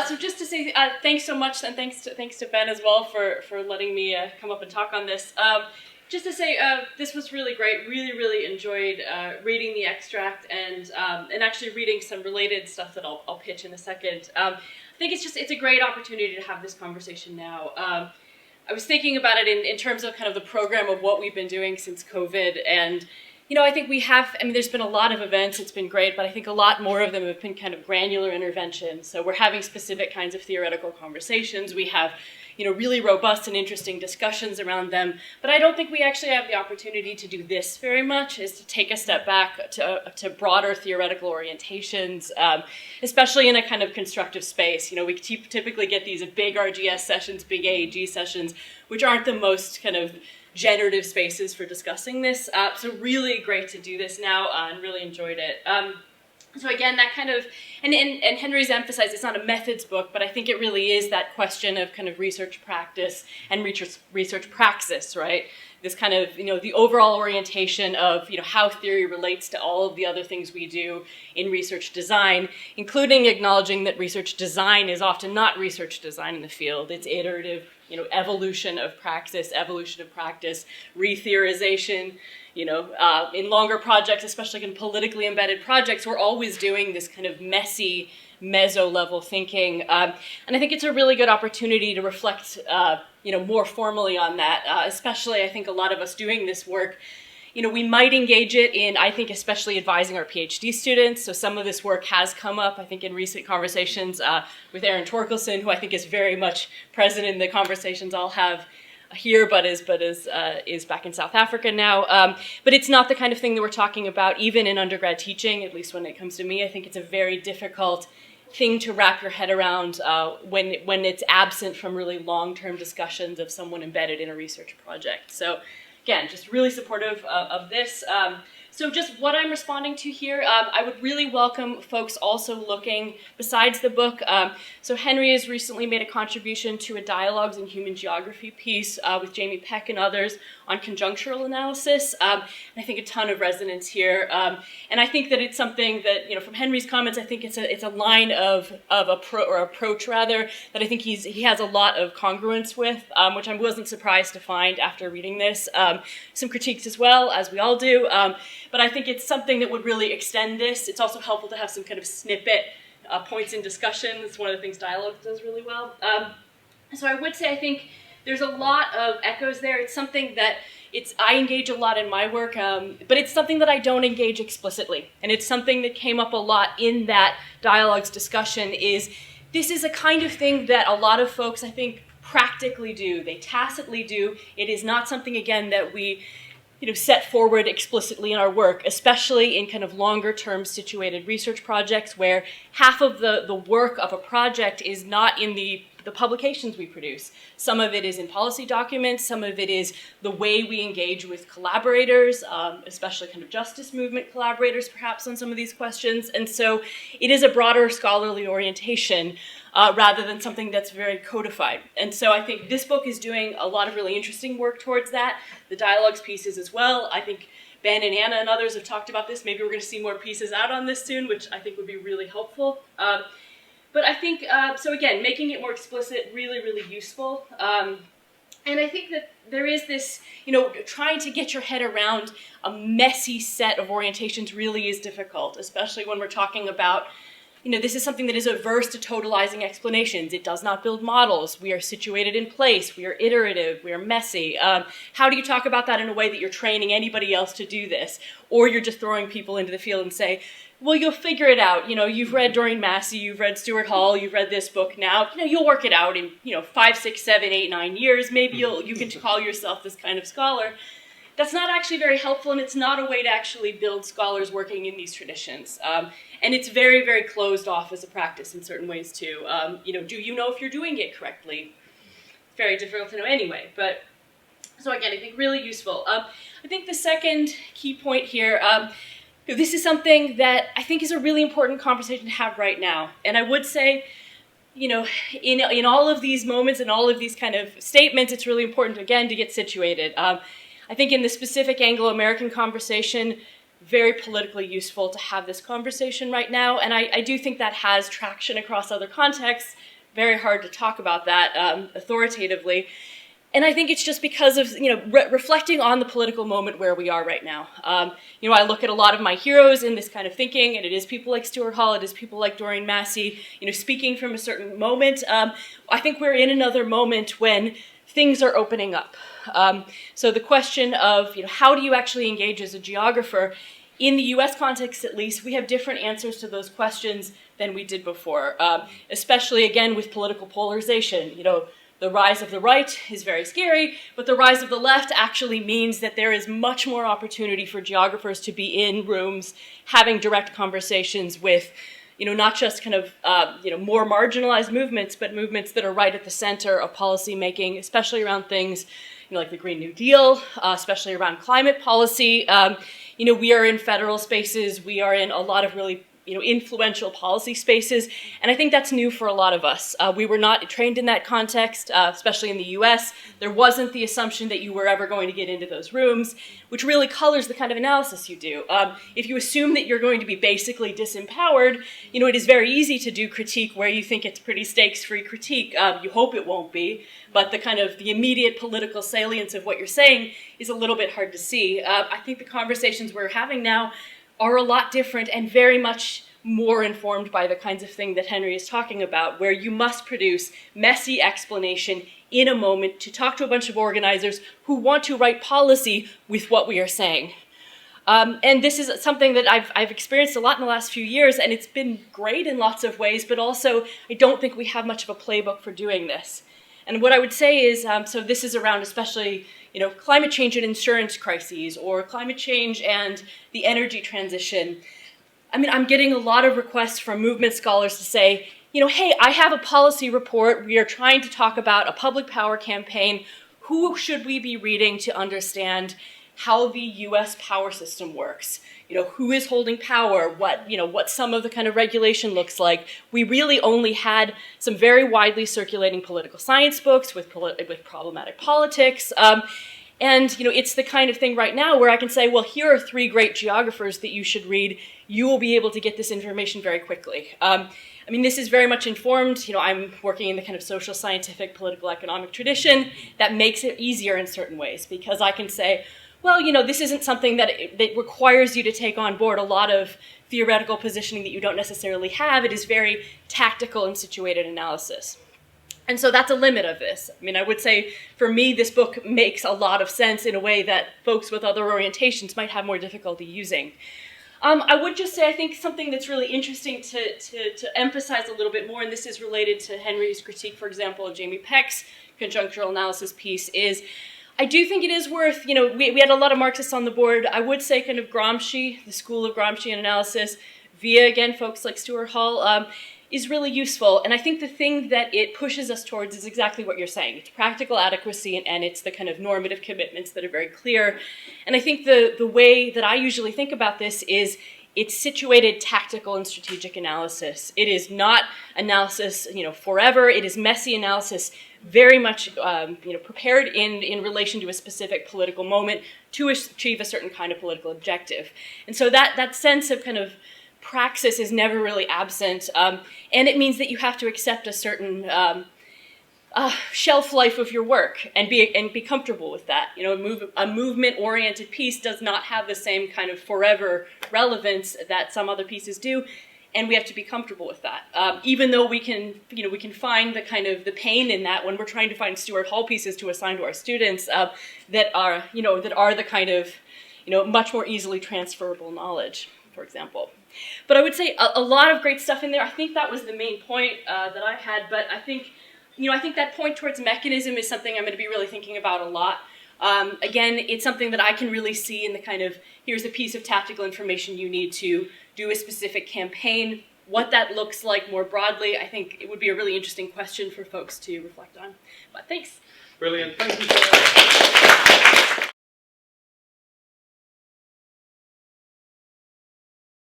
So just to say thanks so much, and thanks to Ben as well for letting me come up and talk on this. Just to say, this was really great. Really enjoyed reading the extract and actually reading some related stuff that I'll pitch in a second. I think it's a great opportunity to have this conversation now. I was thinking about it in terms of kind of the program of what we've been doing since COVID, and I think there's been a lot of events, it's been great, but I think a lot more of them have been kind of granular interventions. So we're having specific kinds of theoretical conversations. We have, really robust and interesting discussions around them. But I don't think we actually have the opportunity to do this very much, is to take a step back to broader theoretical orientations, especially in a kind of constructive space. We typically get these big RGS sessions, big AAG sessions, which aren't the most kind of generative spaces for discussing this. So really great to do this now and really enjoyed it. So again, that kind of, and Henry's emphasized it's not a methods book, but I think it really is that question of kind of research practice and research praxis, right? This kind of, the overall orientation of, how theory relates to all of the other things we do in research design, including acknowledging that research design is often not research design in the field. It's iterative, evolution of praxis, evolution of practice, re-theorization. In longer projects, especially in politically embedded projects, we're always doing this kind of messy, meso-level thinking. And I think it's a really good opportunity to reflect, more formally on that, especially I think a lot of us doing this work, we might engage it in, I think, especially advising our PhD students. So some of this work has come up, I think, in recent conversations with Aaron Torkelson, who I think is very much present in the conversations I'll have here, but is back in South Africa now. But it's not the kind of thing that we're talking about even in undergrad teaching, at least when it comes to me. I think it's a very difficult thing to wrap your head around when it's absent from really long-term discussions of someone embedded in a research project. So again, just really supportive of this. So just what I'm responding to here, I would really welcome folks also looking besides the book. So Henry has recently made a contribution to a Dialogues in Human Geography piece with Jamie Peck and others on conjunctural analysis. And I think a ton of resonance here. And I think that it's something that, from Henry's comments, I think it's a line of approach rather, that I think he has a lot of congruence with, which I wasn't surprised to find after reading this. Some critiques as well, as we all do. But I think it's something that would really extend this. It's also helpful to have some kind of snippet points in discussion. It's one of the things dialogue does really well. So I would say I think there's a lot of echoes there. It's something that I engage a lot in my work, but it's something that I don't engage explicitly. And it's something that came up a lot in that dialogues discussion this is a kind of thing that a lot of folks, I think, practically do. They tacitly do. It is not something, again, that we set forward explicitly in our work, especially in kind of longer term situated research projects where half of the work of a project is not in the publications we produce. Some of it is in policy documents, some of it is the way we engage with collaborators, especially kind of justice movement collaborators perhaps on some of these questions. And so it is a broader scholarly orientation rather than something that's very codified. And so I think this book is doing a lot of really interesting work towards that. The dialogues pieces as well. I think Ben and Anna and others have talked about this. Maybe we're going to see more pieces out on this soon, which I think would be really helpful. But I think, so again, making it more explicit, really useful. And I think that there is this, trying to get your head around a messy set of orientations really is difficult, especially when we're talking about, this is something that is averse to totalizing explanations. It does not build models. We are situated in place. We are iterative. We are messy. How do you talk about that in a way that you're training anybody else to do this? Or you're just throwing people into the field and say, well, you'll figure it out. You've read Doreen Massey, you've read Stuart Hall, you've read this book now. You'll work it out in, 5, 6, 7, 8, 9 years. Maybe you can call yourself this kind of scholar. That's not actually very helpful, and it's not a way to actually build scholars working in these traditions. And it's very closed off as a practice in certain ways too. Do you know if you're doing it correctly? Very difficult to know anyway. But so again, I think really useful. I think the second key point here. This is something that I think is a really important conversation to have right now. And I would say, in all of these moments and all of these kind of statements, it's really important, again, to get situated. I think in the specific Anglo-American conversation, very politically useful to have this conversation right now, and I do think that has traction across other contexts. Very hard to talk about that authoritatively. And I think it's just because of, reflecting on the political moment where we are right now. I look at a lot of my heroes in this kind of thinking, and it is people like Stuart Hall, it is people like Doreen Massey, speaking from a certain moment. I think we're in another moment when things are opening up. So the question of, how do you actually engage as a geographer? In the US context, at least, we have different answers to those questions than we did before, especially, again, with political polarization. The rise of the right is very scary, but the rise of the left actually means that there is much more opportunity for geographers to be in rooms having direct conversations with, not just kind of, more marginalized movements, but movements that are right at the center of policy making, especially around things, like the Green New Deal, especially around climate policy. We are in federal spaces, we are in a lot of really influential policy spaces, and I think that's new for a lot of us. We were not trained in that context, especially in the US. There wasn't the assumption that you were ever going to get into those rooms, which really colors the kind of analysis you do. If you assume that you're going to be basically disempowered, it is very easy to do critique where you think it's pretty stakes-free critique. You hope it won't be, but the immediate political salience of what you're saying is a little bit hard to see. I think the conversations we're having now are a lot different and very much more informed by the kinds of thing that Henry is talking about, where you must produce messy explanation in a moment to talk to a bunch of organizers who want to write policy with what we are saying. And this is something that I've experienced a lot in the last few years, and it's been great in lots of ways, but also I don't think we have much of a playbook for doing this. And what I would say is, so this is around especially climate change and insurance crises, or climate change and the energy transition. I'm getting a lot of requests from movement scholars to say, hey, I have a policy report. We are trying to talk about a public power campaign. Who should we be reading to understand how the US power system works? Who is holding power, what some of the kind of regulation looks like. We really only had some very widely circulating political science books with problematic politics. And it's the kind of thing right now where I can say, well, here are 3 great geographers that you should read. You will be able to get this information very quickly. This is very much informed. I'm working in the kind of social scientific, political economic tradition. That makes it easier in certain ways, because I can say, well, this isn't something that requires you to take on board a lot of theoretical positioning that you don't necessarily have. It is very tactical and situated analysis. And so that's a limit of this. I would say, for me, this book makes a lot of sense in a way that folks with other orientations might have more difficulty using. I would just say, I think something that's really interesting to emphasize a little bit more, and this is related to Henry's critique, for example, of Jamie Peck's conjunctural analysis piece, is I do think it is worth, we had a lot of Marxists on the board. I would say kind of Gramsci, the school of Gramscian analysis, via, again, folks like Stuart Hall, is really useful. And I think the thing that it pushes us towards is exactly what you're saying. It's practical adequacy, and it's the kind of normative commitments that are very clear. And I think the way that I usually think about this is it's situated tactical and strategic analysis. It is not analysis, forever. It is messy analysis, very much, prepared in relation to a specific political moment to achieve a certain kind of political objective. And so that sense of kind of praxis is never really absent, and it means that you have to accept a certain shelf life of your work and be comfortable with that. A movement-oriented piece does not have the same kind of forever relevance that some other pieces do, and we have to be comfortable with that. Even though we can find the kind of the pain in that when we're trying to find Stuart Hall pieces to assign to our students that are the kind of much more easily transferable knowledge, for example. But I would say a lot of great stuff in there. I think that was the main point that I had, but I think that point towards mechanism is something I'm going to be really thinking about a lot. Again, it's something that I can really see in the kind of, here's a piece of tactical information you need to do a specific campaign. What that looks like more broadly, I think it would be a really interesting question for folks to reflect on. But thanks. Brilliant. Thank you so much.